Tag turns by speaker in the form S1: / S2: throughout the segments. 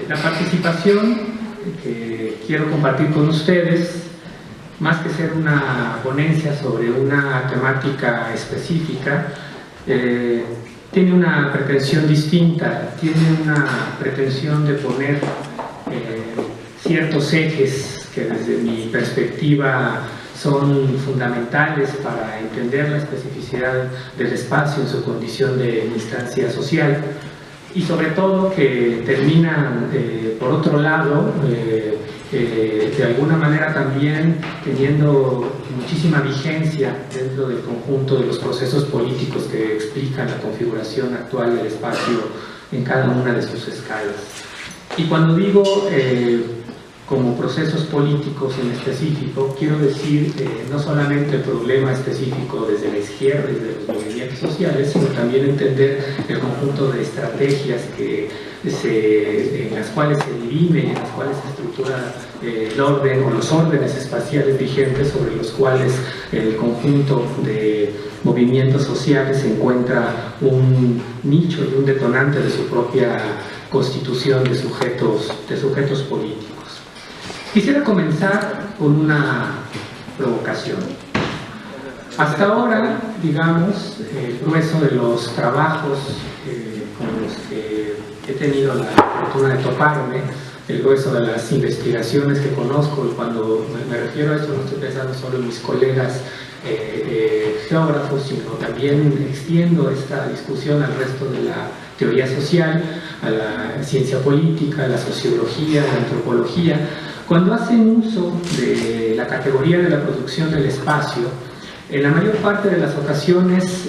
S1: La participación que quiero compartir con ustedes, más que ser una ponencia sobre una temática específica, tiene una pretensión distinta, tiene una pretensión de poner ciertos ejes que desde mi perspectiva son fundamentales para entender la especificidad del espacio en su condición de instancia social, y sobre todo que terminan, por otro lado, de alguna manera también teniendo muchísima vigencia dentro del conjunto de los procesos políticos que explican la configuración actual del espacio en cada una de sus escalas. Y cuando digo como procesos políticos en específico, quiero decir no solamente el problema específico desde la izquierda y de los movimientos sociales, sino también entender el conjunto de estrategias en las cuales se divide, en las cuales se estructura el orden o los órdenes espaciales vigentes sobre los cuales el conjunto de movimientos sociales encuentra un nicho y un detonante de su propia constitución de sujetos políticos. Quisiera comenzar con una provocación. Hasta ahora, digamos, el grueso de los trabajos con los que he tenido la fortuna de toparme, el grueso de las investigaciones que conozco, y cuando me refiero a esto no estoy pensando solo en mis colegas geógrafos, sino también extiendo esta discusión al resto de la teoría social, a la ciencia política, a la sociología, a la antropología. Cuando hacen uso de la categoría de la producción del espacio, en la mayor parte de las ocasiones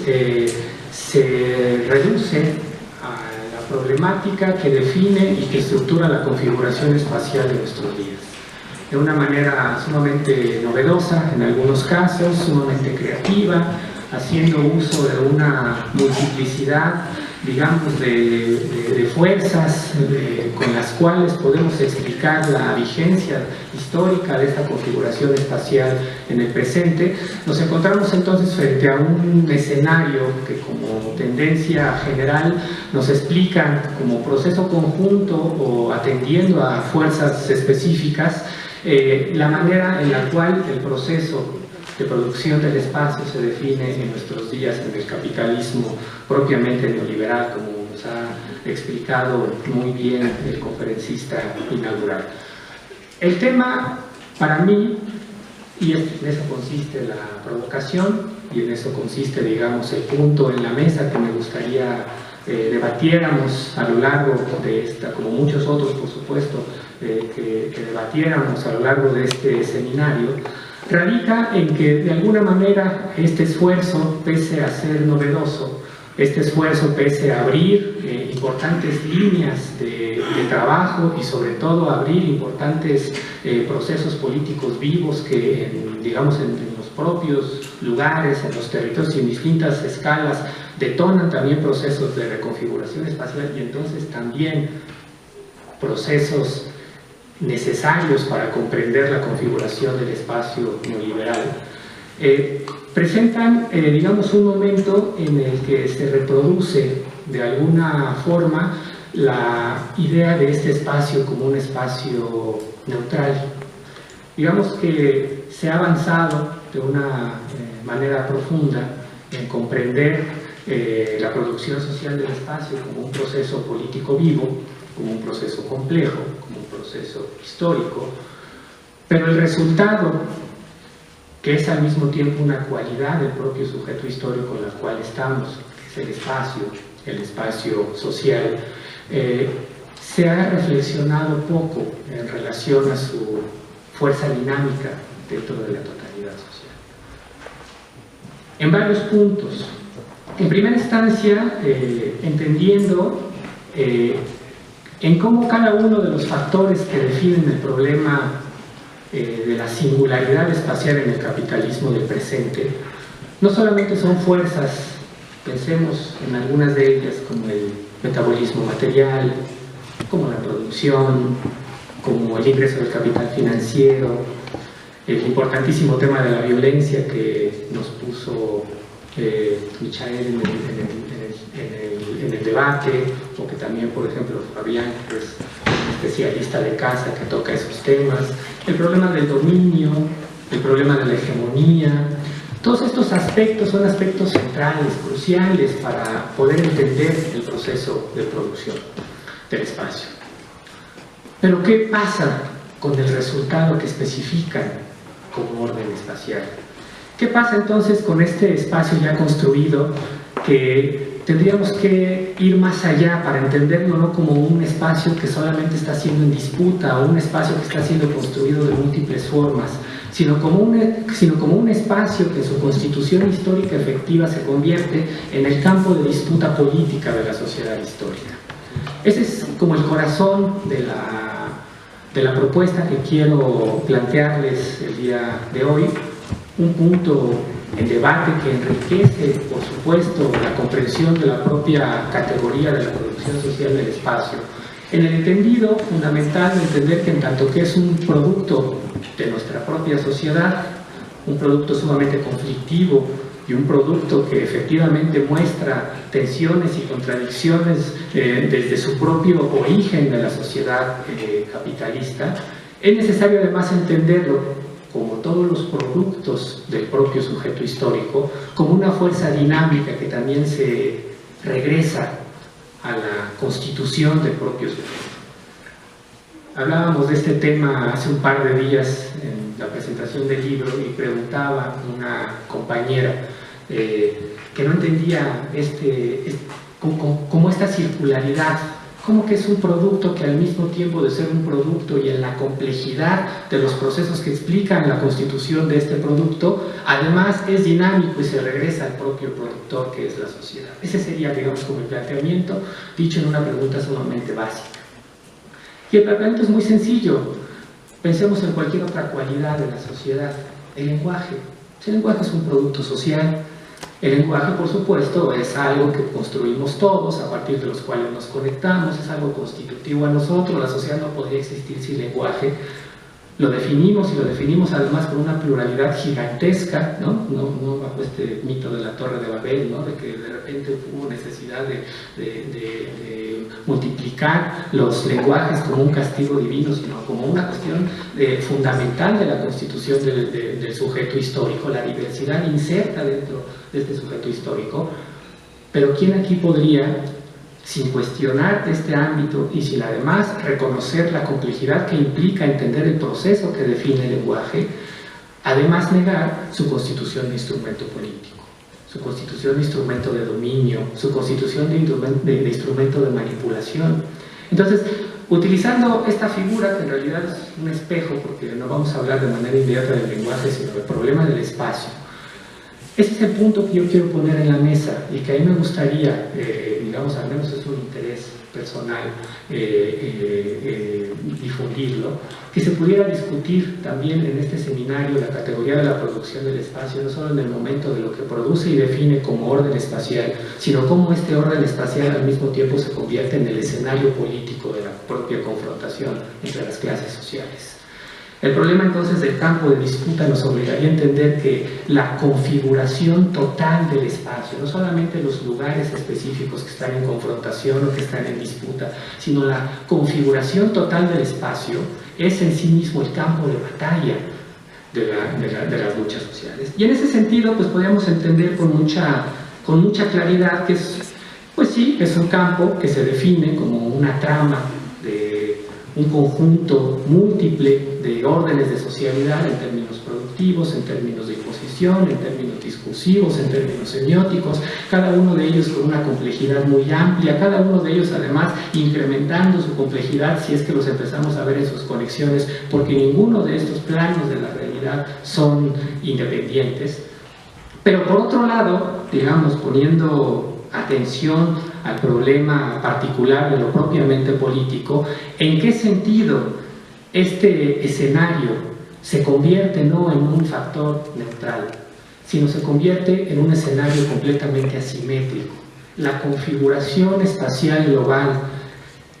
S1: se reduce a la problemática que define y que estructura la configuración espacial de nuestros días. De una manera sumamente novedosa, en algunos casos, sumamente creativa, haciendo uso de una multiplicidad, digamos, de fuerzas con las cuales podemos explicar la vigencia histórica de esta configuración espacial en el presente. Nos encontramos entonces frente a un escenario que, como tendencia general, nos explica como proceso conjunto o atendiendo a fuerzas específicas la manera en la cual el proceso de producción del espacio se define en nuestros días en el capitalismo propiamente neoliberal, como nos ha explicado muy bien el conferencista inaugural. El tema para mí, y en eso consiste la provocación, y en eso consiste, digamos, el punto en la mesa que me gustaría debatiéramos a lo largo de esta, como muchos otros por supuesto, que debatiéramos a lo largo de este seminario, radica en que de alguna manera este esfuerzo, pese a ser novedoso, este esfuerzo pese a abrir importantes líneas de trabajo y sobre todo abrir importantes procesos políticos vivos que, digamos, en los propios lugares, en los territorios y en distintas escalas detonan también procesos de reconfiguración espacial y entonces también procesos necesarios para comprender la configuración del espacio neoliberal, presentan, digamos, un momento en el que se reproduce de alguna forma la idea de este espacio como un espacio neutral. Digamos que se ha avanzado de una manera profunda en comprender la producción social del espacio como un proceso político vivo, como un proceso complejo, como un proceso histórico, pero el resultado, que es al mismo tiempo una cualidad del propio sujeto histórico en el cual estamos, que es el espacio social, se ha reflexionado poco en relación a su fuerza dinámica dentro de la totalidad social. En varios puntos. En primera instancia, entendiendo en cómo cada uno de los factores que definen el problema de la singularidad espacial en el capitalismo del presente, no solamente son fuerzas, pensemos en algunas de ellas como el metabolismo material, como la producción, como el ingreso del capital financiero, el importantísimo tema de la violencia que nos puso Michael en el debate, o que también, por ejemplo, Fabián, que es especialista de casa que toca esos temas, el problema del dominio, el problema de la hegemonía. Todos estos aspectos son aspectos centrales, cruciales para poder entender el proceso de producción del espacio. Pero ¿qué pasa con el resultado que especifican como orden espacial? ¿Qué pasa entonces con este espacio ya construido, que tendríamos que ir más allá para entenderlo no como un espacio que solamente está siendo en disputa o un espacio que está siendo construido de múltiples formas, sino como un espacio que en su constitución histórica efectiva se convierte en el campo de disputa política de la sociedad histórica? Ese es como el corazón de la propuesta que quiero plantearles el día de hoy, un punto en debate que enriquece, por supuesto, la comprensión de la propia categoría de la producción social del espacio, en el entendido fundamental de entender que en tanto que es un producto de nuestra propia sociedad, un producto sumamente conflictivo y un producto que efectivamente muestra tensiones y contradicciones desde su propio origen de la sociedad capitalista, es necesario además entenderlo, como todos los productos del propio sujeto histórico, como una fuerza dinámica que también se regresa a la constitución del propio sujeto. Hablábamos de este tema hace un par de días en la presentación del libro y preguntaba una compañera que no entendía como esta circularidad, como que es un producto que al mismo tiempo de ser un producto y en la complejidad de los procesos que explican la constitución de este producto, además es dinámico y se regresa al propio productor que es la sociedad. Ese sería, digamos, como el planteamiento, dicho en una pregunta sumamente básica. Y el planteamiento es muy sencillo. Pensemos en cualquier otra cualidad de la sociedad. El lenguaje. El lenguaje es un producto social. El lenguaje, por supuesto, es algo que construimos todos, a partir de los cuales nos conectamos, es algo constitutivo a nosotros. La sociedad no podría existir sin lenguaje. Lo definimos y lo definimos además con una pluralidad gigantesca, no bajo este mito de la Torre de Babel, ¿no? De que de repente hubo necesidad de multiplicar los lenguajes como un castigo divino, sino como una cuestión fundamental de la constitución del sujeto histórico, la diversidad inserta dentro de este sujeto histórico. Pero ¿quién aquí podría, sin cuestionar este ámbito y sin además reconocer la complejidad que implica entender el proceso que define el lenguaje, además negar su constitución de instrumento político, su constitución de instrumento de dominio, su constitución de instrumento de manipulación? Entonces, utilizando esta figura, que en realidad es un espejo, porque no vamos a hablar de manera inmediata del lenguaje, sino del problema del espacio, ese es el punto que yo quiero poner en la mesa y que a mí me gustaría, digamos, al menos es un interés personal, difundirlo, que se pudiera discutir también en este seminario la categoría de la producción del espacio, no solo en el momento de lo que produce y define como orden espacial, sino cómo este orden espacial al mismo tiempo se convierte en el escenario político de la propia confrontación entre las clases sociales. El problema entonces del campo de disputa nos obligaría a entender que la configuración total del espacio, no solamente los lugares específicos que están en confrontación o que están en disputa, sino la configuración total del espacio es en sí mismo el campo de batalla de las luchas sociales. Y en ese sentido, pues podríamos entender con mucha claridad que es, pues sí, es un campo que se define como una trama de un conjunto múltiple de órdenes de socialidad en términos productivos, en términos de imposición, en términos discursivos, en términos semióticos, cada uno de ellos con una complejidad muy amplia, cada uno de ellos además incrementando su complejidad si es que los empezamos a ver en sus conexiones, porque ninguno de estos planos de la realidad son independientes. Pero por otro lado, digamos, poniendo atención al problema particular de lo propiamente político, ¿en qué sentido este escenario se convierte no en un factor neutral, sino se convierte en un escenario completamente asimétrico? La configuración espacial global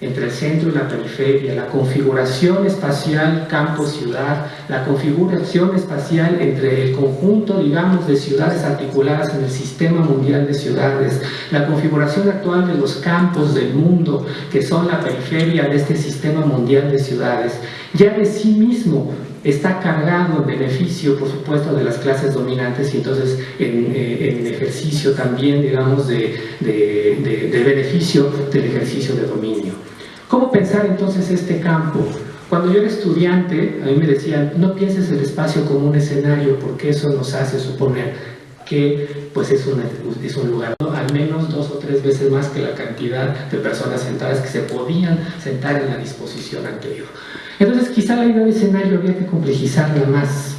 S1: entre el centro y la periferia, la configuración espacial campo-ciudad, la configuración espacial entre el conjunto, digamos, de ciudades articuladas en el sistema mundial de ciudades, la configuración actual de los campos del mundo, que son la periferia de este sistema mundial de ciudades, ya de sí mismo está cargado en beneficio, por supuesto, de las clases dominantes y entonces en ejercicio también, digamos, de beneficio del ejercicio de dominio. ¿Cómo pensar entonces este campo? Cuando yo era estudiante, a mí me decían, no pienses el espacio como un escenario, porque eso nos hace suponer que pues es un lugar, ¿no? Al menos 2 o 3 veces más que la cantidad de personas sentadas que se podían sentar en la disposición anterior. Entonces quizá la idea de escenario había que complejizarla más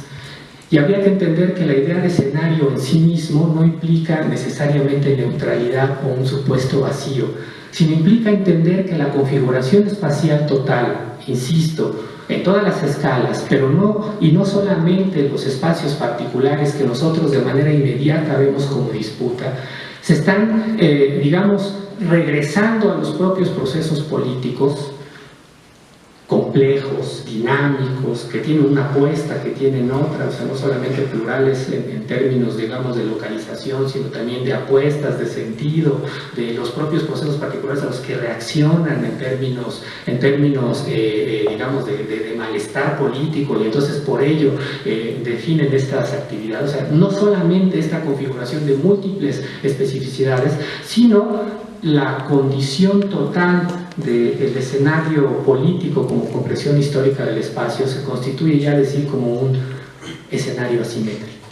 S1: y habría que entender que la idea de escenario en sí mismo no implica necesariamente neutralidad o un supuesto vacío, sino implica entender que la configuración espacial total, insisto, en todas las escalas, pero no solamente los espacios particulares que nosotros de manera inmediata vemos como disputa, se están, digamos, regresando a los propios procesos políticos complejos, dinámicos, que tienen una apuesta, que tienen otra, o sea, no solamente plurales en términos, digamos, de localización, sino también de apuestas, de sentido, de los propios procesos particulares a los que reaccionan en términos digamos, de malestar político, y entonces por ello definen estas actividades. O sea, no solamente esta configuración de múltiples especificidades, sino la condición total del escenario político como comprensión histórica del espacio se constituye ya de sí como un escenario asimétrico.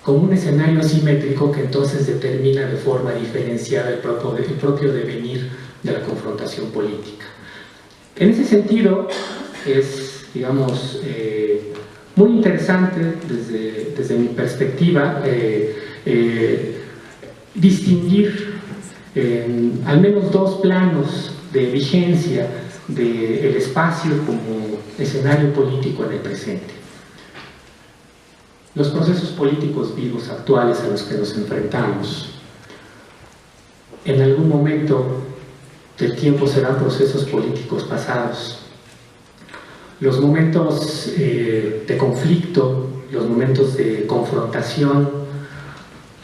S1: Como un escenario asimétrico que entonces determina de forma diferenciada el propio devenir de la confrontación política. En ese sentido es, digamos, muy interesante desde mi perspectiva distinguir al menos 2 planos de vigencia del espacio como escenario político en el presente. Los procesos políticos vivos actuales a los que nos enfrentamos, en algún momento del tiempo serán procesos políticos pasados. Los momentos de conflicto, los momentos de confrontación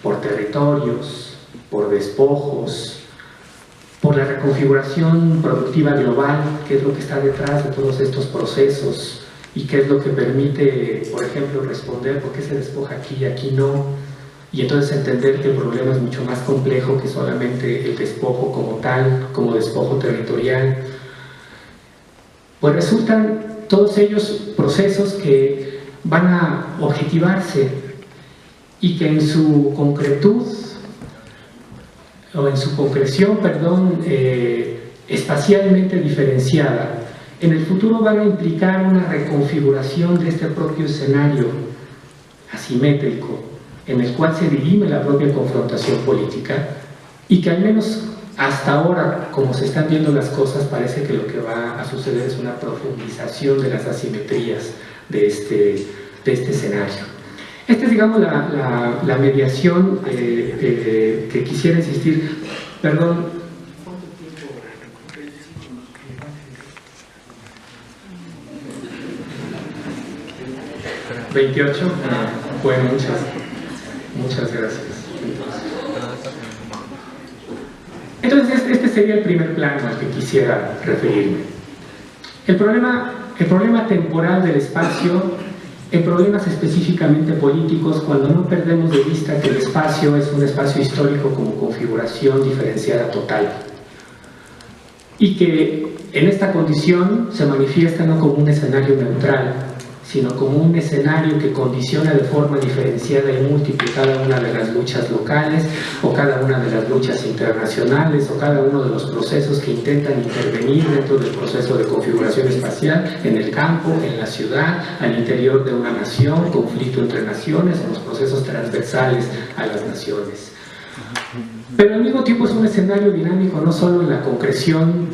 S1: por territorios, por despojos, por la reconfiguración productiva global, que es lo que está detrás de todos estos procesos y que es lo que permite, por ejemplo, responder por qué se despoja aquí y aquí no, y entonces entender que el problema es mucho más complejo que solamente el despojo como tal, como despojo territorial. Pues resultan todos ellos procesos que van a objetivarse y que en su concretud o en su concreción, espacialmente diferenciada, en el futuro van a implicar una reconfiguración de este propio escenario asimétrico, en el cual se dirime la propia confrontación política y que al menos hasta ahora, como se están viendo las cosas, parece que lo que va a suceder es una profundización de las asimetrías de este escenario. Esta es, digamos, la mediación que quisiera insistir. Perdón. ¿28? Bueno, muchas gracias. Entonces, este sería el primer plano al que quisiera referirme. El problema temporal del espacio, en problemas específicamente políticos, cuando no perdemos de vista que el espacio es un espacio histórico como configuración diferenciada total y que en esta condición se manifiesta no como un escenario neutral, sino como un escenario que condiciona de forma diferenciada y múltiple cada una de las luchas locales o cada una de las luchas internacionales o cada uno de los procesos que intentan intervenir dentro del proceso de configuración espacial en el campo, en la ciudad, al interior de una nación, conflicto entre naciones o los procesos transversales a las naciones. Pero al mismo tiempo es un escenario dinámico no solo en la concreción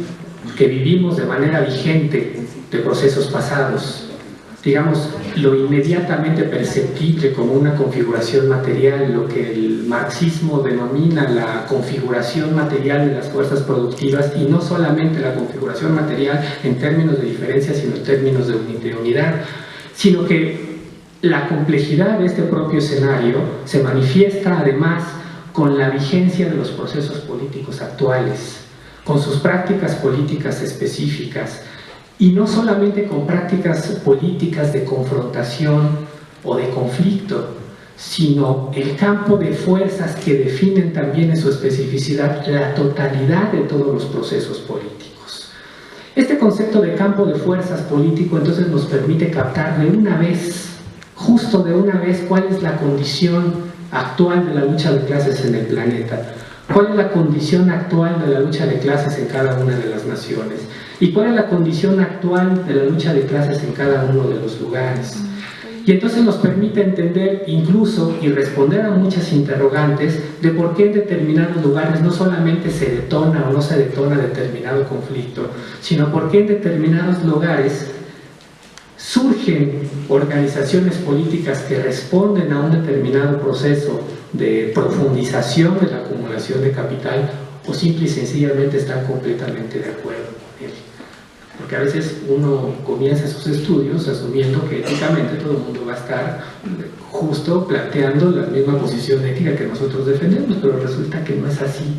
S1: que vivimos de manera vigente de procesos pasados, digamos, lo inmediatamente perceptible como una configuración material, lo que el marxismo denomina la configuración material de las fuerzas productivas, y no solamente la configuración material en términos de diferencia, sino en términos de unidad, sino que la complejidad de este propio escenario se manifiesta además con la vigencia de los procesos políticos actuales, con sus prácticas políticas específicas, y no solamente con prácticas políticas de confrontación o de conflicto, sino el campo de fuerzas que definen también en su especificidad la totalidad de todos los procesos políticos. Este concepto de campo de fuerzas político entonces nos permite captar de una vez, justo de una vez, cuál es la condición actual de la lucha de clases en el planeta, cuál es la condición actual de la lucha de clases en cada una de las naciones, y cuál es la condición actual de la lucha de clases en cada uno de los lugares. Y entonces nos permite entender incluso y responder a muchas interrogantes de por qué en determinados lugares no solamente se detona o no se detona determinado conflicto, sino por qué en determinados lugares surgen organizaciones políticas que responden a un determinado proceso de profundización de la acumulación de capital, o simple y sencillamente están completamente de acuerdo con él. Porque a veces uno comienza sus estudios asumiendo que éticamente todo el mundo va a estar justo planteando la misma posición ética que nosotros defendemos, pero resulta que no es así.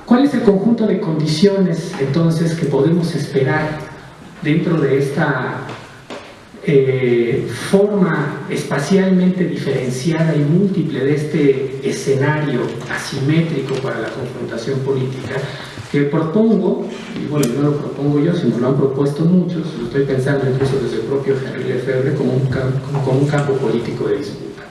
S1: ¿Cuál es el conjunto de condiciones entonces que podemos esperar dentro de esta forma espacialmente diferenciada y múltiple de este escenario asimétrico para la confrontación política, que propongo, y bueno, no lo propongo yo, sino lo han propuesto muchos, lo estoy pensando incluso desde el propio Henri Lefebvre, como un campo político de disputa?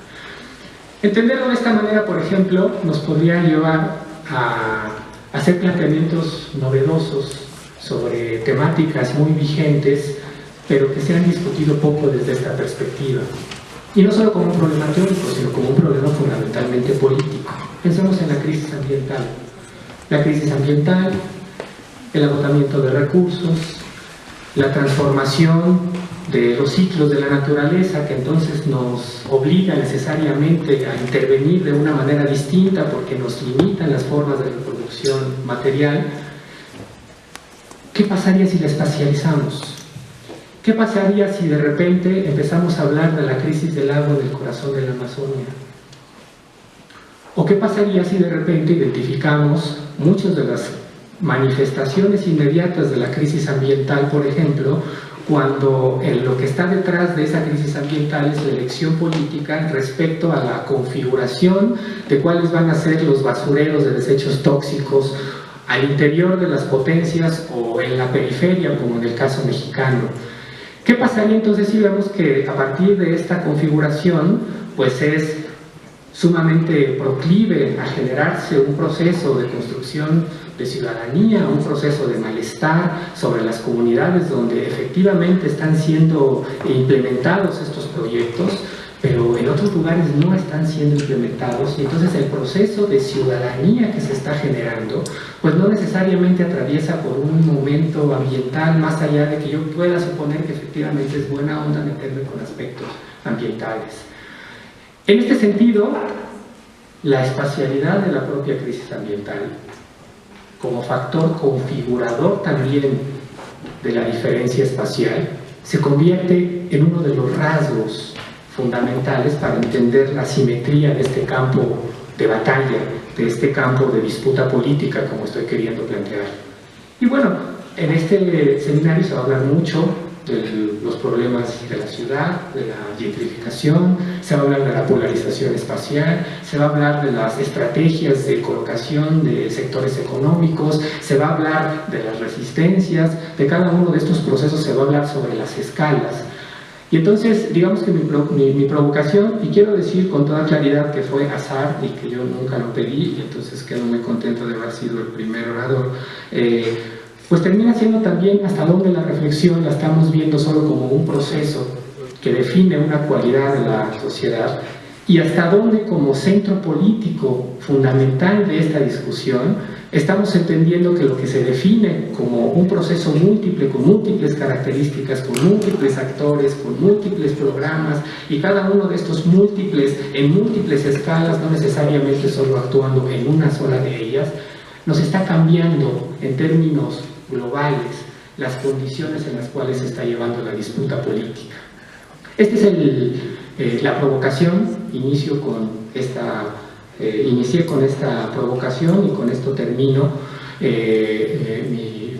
S1: Entenderlo de esta manera, por ejemplo, nos podría llevar a hacer planteamientos novedosos sobre temáticas muy vigentes, pero que se han discutido poco desde esta perspectiva. Y no solo como un problema teórico, sino como un problema fundamentalmente político. Pensemos en la crisis ambiental. La crisis ambiental, el agotamiento de recursos, la transformación de los ciclos de la naturaleza, que entonces nos obliga necesariamente a intervenir de una manera distinta porque nos limitan las formas de reproducción material. ¿Qué pasaría si la espacializamos? ¿Qué pasaría si de repente empezamos a hablar de la crisis del agua en el corazón de la Amazonia? ¿O qué pasaría si de repente identificamos muchas de las manifestaciones inmediatas de la crisis ambiental, por ejemplo, cuando lo que está detrás de esa crisis ambiental es la elección política respecto a la configuración de cuáles van a ser los basureros de desechos tóxicos al interior de las potencias o en la periferia, como en el caso mexicano? ¿Qué pasaría entonces si vemos que a partir de esta configuración pues es sumamente proclive a generarse un proceso de construcción de ciudadanía, un proceso de malestar sobre las comunidades donde efectivamente están siendo implementados estos proyectos, pero en otros lugares no están siendo implementados, y entonces el proceso de ciudadanía que se está generando pues no necesariamente atraviesa por un momento ambiental, más allá de que yo pueda suponer que efectivamente es buena onda meterme con aspectos ambientales. En este sentido, la espacialidad de la propia crisis ambiental, como factor configurador también de la diferencia espacial, se convierte en uno de los rasgos fundamentales para entender la simetría de este campo de batalla, de este campo de disputa política, como estoy queriendo plantear. Y bueno, en este seminario se va a hablar mucho de los problemas de la ciudad, de la gentrificación, se va a hablar de la polarización espacial, se va a hablar de las estrategias de colocación de sectores económicos, se va a hablar de las resistencias, de cada uno de estos procesos se va a hablar sobre las escalas. Y entonces, digamos que mi provocación, y quiero decir con toda claridad que fue azar y que yo nunca lo pedí, y entonces quedo muy contento de haber sido el primer orador, pues termina siendo también hasta dónde la reflexión la estamos viendo solo como un proceso que define una cualidad de la sociedad, y hasta dónde como centro político fundamental de esta discusión Estamos entendiendo que lo que se define como un proceso múltiple, con múltiples características, con múltiples actores, con múltiples programas, y cada uno de estos múltiples, en múltiples escalas, no necesariamente solo actuando en una sola de ellas, nos está cambiando en términos globales las condiciones en las cuales se está llevando la disputa política. Esta es la provocación. Inicié con esta provocación y con esto termino mi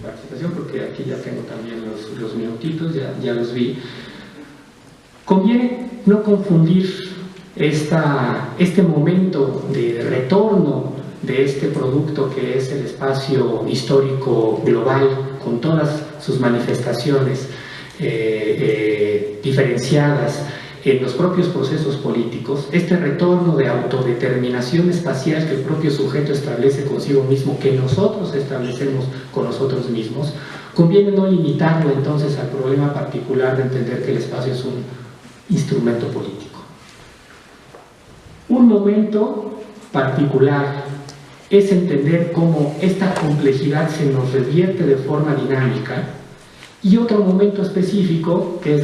S1: participación, porque aquí ya tengo también los minutitos, ya los vi. Conviene no confundir este momento de retorno de este producto que es el espacio histórico global, con todas sus manifestaciones diferenciadas en los propios procesos políticos, este retorno de autodeterminación espacial que el propio sujeto establece consigo mismo, que nosotros establecemos con nosotros mismos, conviene no limitarlo entonces al problema particular de entender que el espacio es un instrumento político. Un momento particular es entender cómo esta complejidad se nos revierte de forma dinámica, y otro momento específico, que es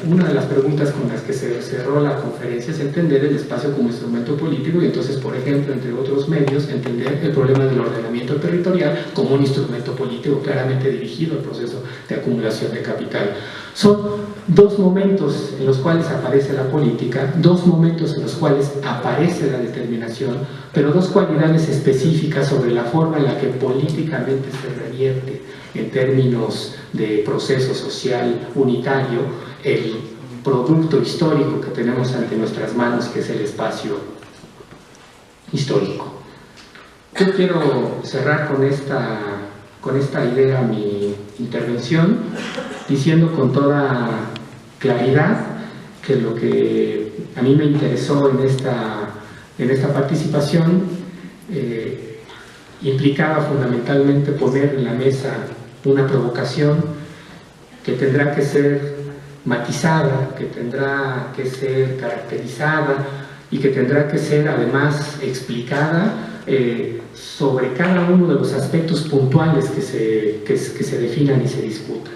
S1: una de las preguntas con las que se cerró la conferencia, es entender el espacio como instrumento político, y entonces, por ejemplo, entre otros medios, entender el problema del ordenamiento territorial como un instrumento político claramente dirigido al proceso de acumulación de capital. Son dos momentos en los cuales aparece la política, dos momentos en los cuales aparece la determinación, pero dos cualidades específicas sobre la forma en la que políticamente se revierte en términos de proceso social unitario el producto histórico que tenemos ante nuestras manos, que es el espacio histórico. Yo quiero cerrar con esta idea mi intervención, diciendo con toda claridad que lo que a mí me interesó en esta participación implicaba fundamentalmente poner en la mesa una provocación que tendrá que ser matizada, que tendrá que ser caracterizada y que tendrá que ser además explicada sobre cada uno de los aspectos puntuales que se definan y se discutan,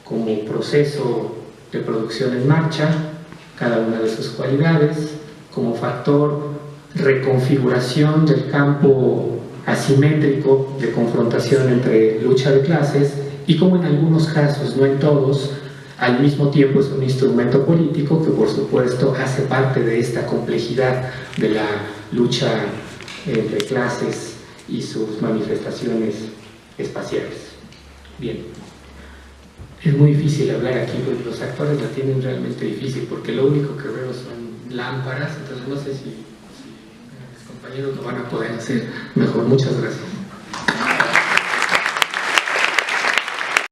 S1: como proceso de producción en marcha, cada una de sus cualidades, como factor reconfiguración del campo asimétrico de confrontación entre lucha de clases, y como en algunos casos, no en todos, al mismo tiempo es un instrumento político que por supuesto hace parte de esta complejidad de la lucha entre clases y sus manifestaciones espaciales. Bien, es muy difícil hablar aquí, porque los actores la tienen realmente difícil, porque lo único que veo son lámparas, entonces no sé si mis compañeros lo van a poder hacer mejor. Muchas gracias.